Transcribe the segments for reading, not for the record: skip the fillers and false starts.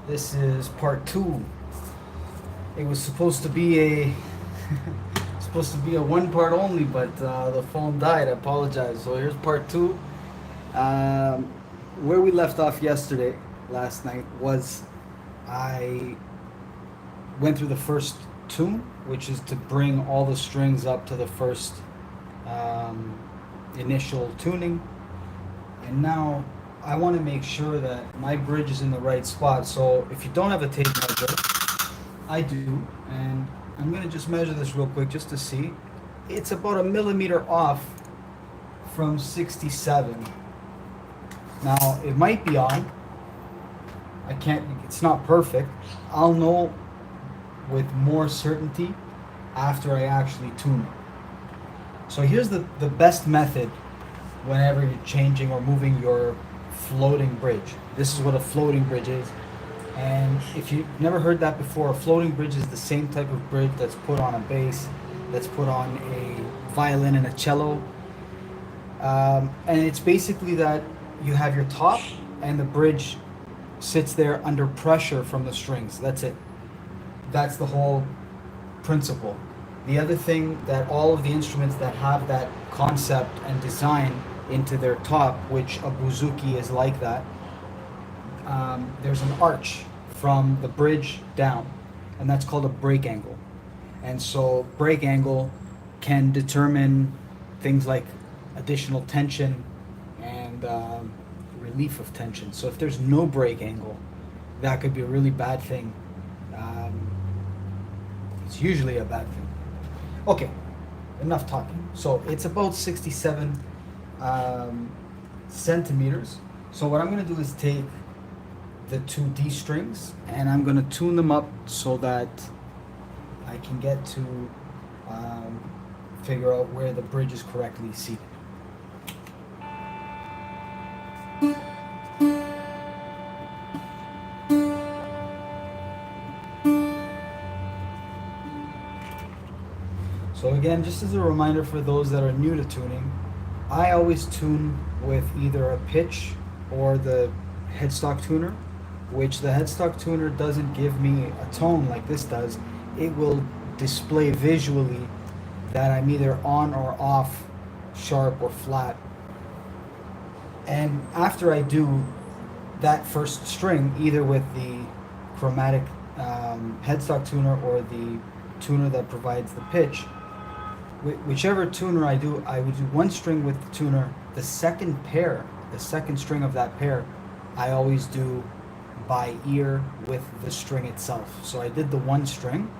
This is part two. It was supposed to be a supposed to be a one part only, but the phone died. I apologize. So here's part two. Um, where we left off yesterday, last night, was I went through the first tune, which is to bring all the strings up to the first um, initial tuning, and now I want to make sure that my bridge is in the right spot. So if you don't have a tape measure, I do, and I'm gonna just measure this real quick just to see. It's about a millimeter off from 67. Now it might be on. I can't. It's not perfect. I'll know with more certainty after I actually tune it. So here's the best method whenever you're changing or moving your floating bridge. This is what a floating bridge is. And if you've never heard that before, a floating bridge is the same type of bridge that's put on a bass, that's put on a violin and a cello. And it's basically that you have your top and the bridge sits there under pressure from the strings. That's it. That's the whole principle. The other thing that all of the instruments that have that concept and design into their top, which a Bouzouki is like that, there's an arch from the bridge down, and that's called a break angle. And so break angle can determine things like additional tension and relief of tension. So if there's no break angle, that could be a really bad thing. It's usually a bad thing. Okay, enough talking. So it's about 67 centimeters. So what I'm going to do is take the two D strings and I'm going to tune them up so that I can get to figure out where the bridge is correctly seated. So again, just as a reminder for those that are new to tuning, I always tune with either a pitch or the headstock tuner, which the headstock tuner doesn't give me a tone like this does. It will display visually that I'm either on or off, sharp or flat. And after I do that first string, either with the chromatic headstock tuner or the tuner that provides the pitch, whichever tuner I do, I would do one string with the tuner. The second string of that pair, I always do by ear with the string itself. So I did the one string.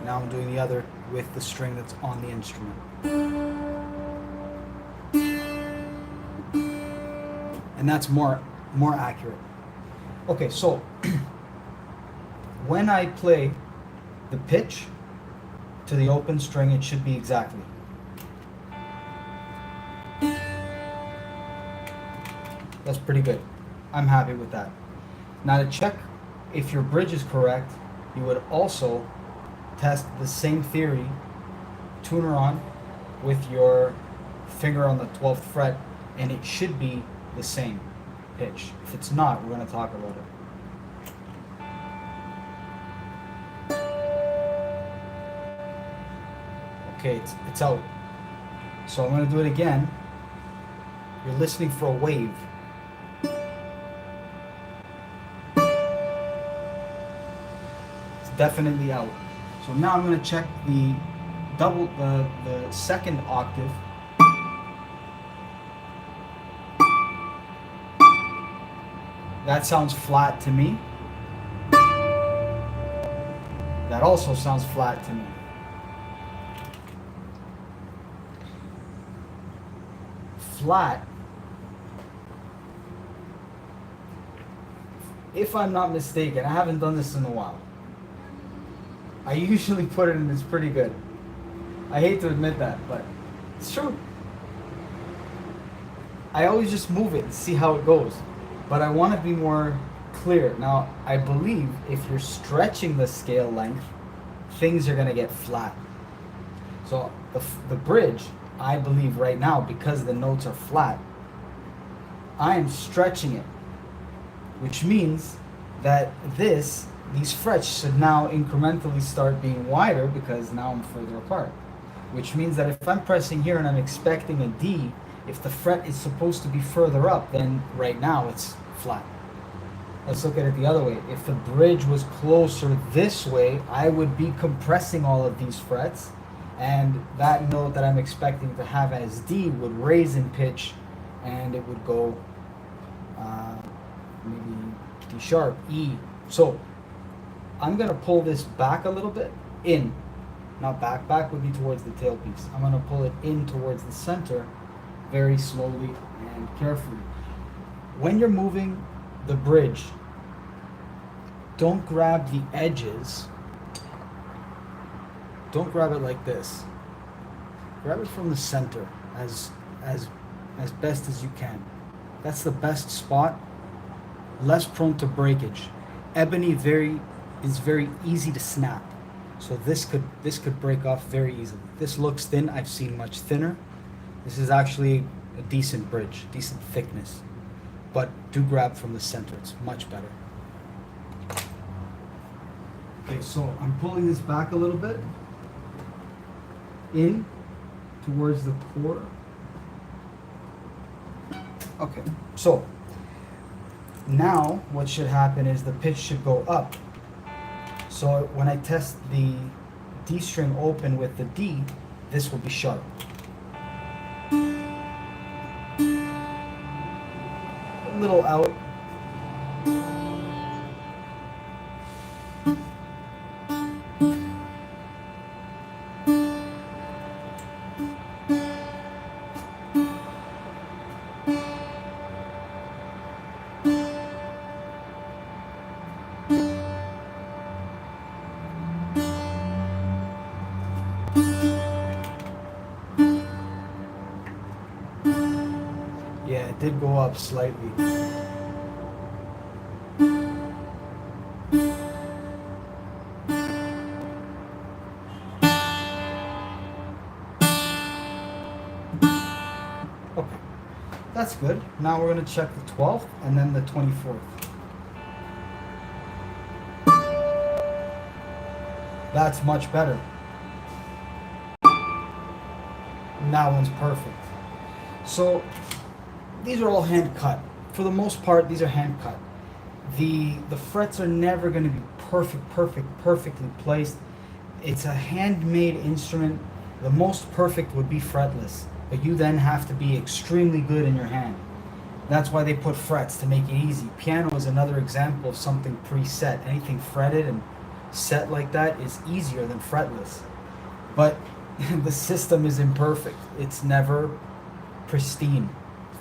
Now I'm doing the other with the string that's on the instrument. And that's more accurate. Okay, so when I play the pitch to the open string, it should be exactly. That's pretty good. I'm happy with that. Now to check if your bridge is correct, you would also test the same theory, tuner on, with your finger on the 12th fret, and it should be the same pitch. If it's not, we're going to talk about it. Okay, it's out. So I'm going to do it again. You're listening for a wave. It's definitely out. So now I'm going to check the second octave. That sounds flat to me. That also sounds flat to me. Flat, if I'm not mistaken, I haven't done this in a while. I usually put it in, it's pretty good. I hate to admit that, but it's true. I always just move it and see how it goes. But I want to be more clear. Now, I believe if you're stretching the scale length, things are going to get flat. So the bridge, I believe right now, because the notes are flat, I am stretching it, which means that these frets should now incrementally start being wider because now I'm further apart. Which means that if I'm pressing here and I'm expecting a D, if the fret is supposed to be further up, then right now it's flat. Let's look at it the other way. If the bridge was closer this way, I would be compressing all of these frets, and that note that I'm expecting to have as D would raise in pitch, and it would go maybe D sharp, E. So I'm going to pull this back a little bit, in. Not back. Back would be towards the tailpiece. I'm going to pull it in towards the center very slowly and carefully. When you're moving the bridge, don't grab the edges. Don't grab it like this. Grab it from the center as best as you can. That's the best spot. Less prone to breakage. Ebony is very easy to snap. So this could break off very easily. This looks thin. I've seen much thinner. This is actually a decent bridge, decent thickness. But do grab from the center. It's much better. Okay, so I'm pulling this back a little bit. In towards the core. Okay, so now what should happen is the pitch should go up. So when I test the D string open with the D, this will be sharp. A little out. Yeah, it did go up slightly. Okay, that's good. Now we're going to check the 12th and then the 24th. That's much better. That one's perfect. So these are all hand cut. For the most part, these are hand cut. The frets are never going to be perfectly placed. It's a handmade instrument. The most perfect would be fretless, but you then have to be extremely good in your hand. That's why they put frets, to make it easy. Piano is another example of something preset. Anything fretted and set like that is easier than fretless. But the system is imperfect. It's never pristine.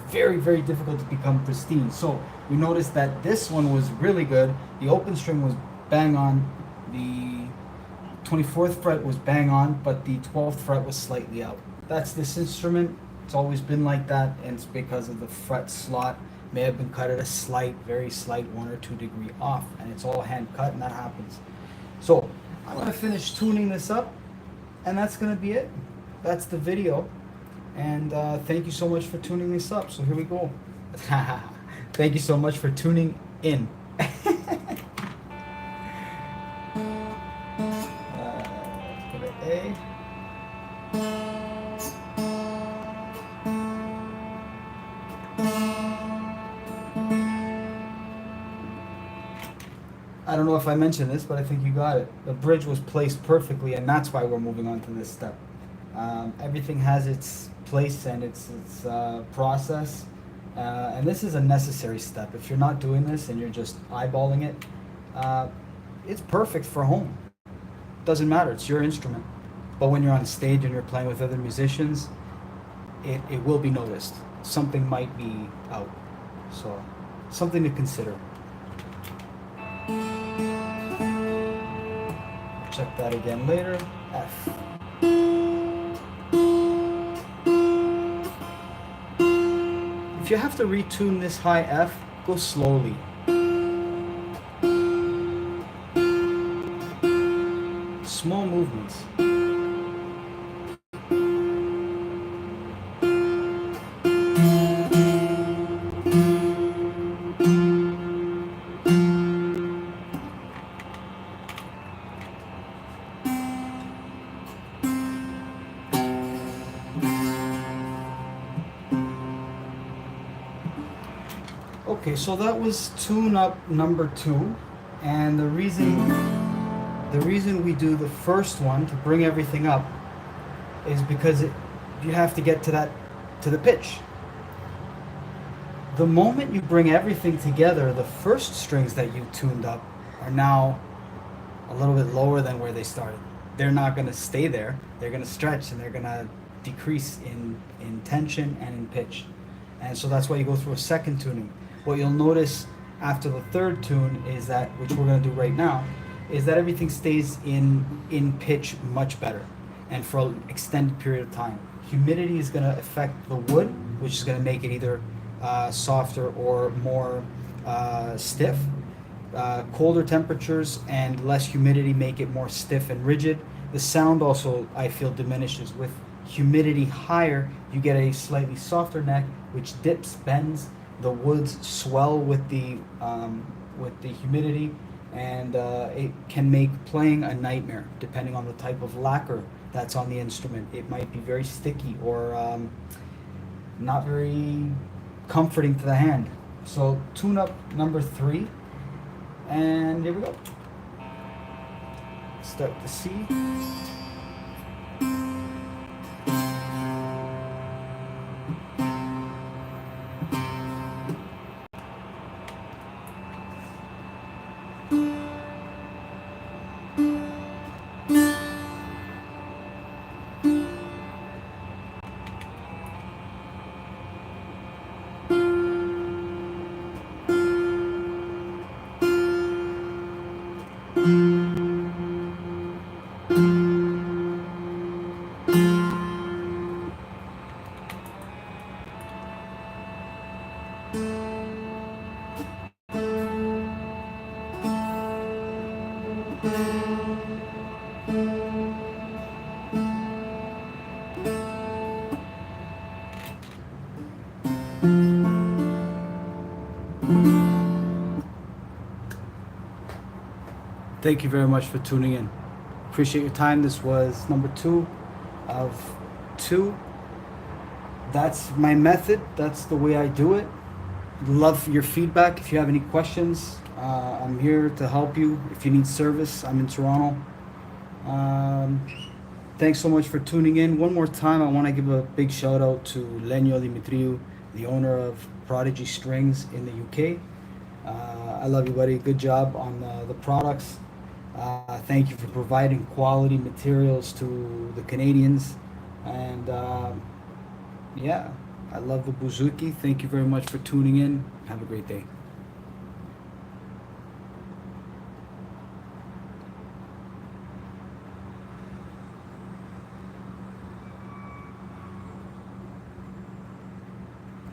Very, very difficult to become pristine. So we noticed that this one was really good. The open string was bang on. The 24th fret was bang on, but the 12th fret was slightly out. That's this instrument. It's always been like that, and it's because of the fret slot. May have been cut at a slight, very slight 1 or 2 degree off, and it's all hand cut, and that happens. So I'm going to finish tuning this up, and that's going to be it. That's the video. And thank you so much for tuning this up. So here we go. Thank you so much for tuning in. Put an A. I don't know if I mentioned this, but I think you got it. The bridge was placed perfectly, and that's why we're moving on to this step. Everything has its place and its process, and this is a necessary step. If you're not doing this and you're just eyeballing it, it's perfect for home. Doesn't matter, it's your instrument. But when you're on stage and you're playing with other musicians, it will be noticed. Something might be out. So, something to consider. Check that again later. F. If you have to retune this high F, go slowly. Small movements. Okay, so that was tune up number 2, and the reason we do the first one to bring everything up is because you have to get to the pitch. The moment you bring everything together, the first strings that you tuned up are now a little bit lower than where they started. They're not going to stay there. They're going to stretch and they're going to decrease in tension and in pitch. And so that's why you go through a second tuning. What you'll notice after the third tune is that, which we're going to do right now, is that everything stays in pitch much better and for an extended period of time. Humidity is going to affect the wood, which is going to make it either softer or more stiff. Colder temperatures and less humidity make it more stiff and rigid. The sound also, I feel, diminishes. With humidity higher, you get a slightly softer neck, which dips, bends. The woods swell with the humidity, and it can make playing a nightmare depending on the type of lacquer that's on the instrument. It might be very sticky or not very comforting to the hand. So tune up number 3, and here we go. Start the C. Thank you very much for tuning in. Appreciate your time. This was number 2 of 2. That's my method. That's the way I do it. Love your feedback. If you have any questions, I'm here to help you. If you need service, I'm in Toronto. Thanks so much for tuning in. One more time, I want to give a big shout out to Lenyo Dimitriou, the owner of Prodigy Strings in the UK. I love you, buddy. Good job on the products. Thank you for providing quality materials to the Canadians. And yeah, I love the Bouzouki. Thank you very much for tuning in. Have a great day.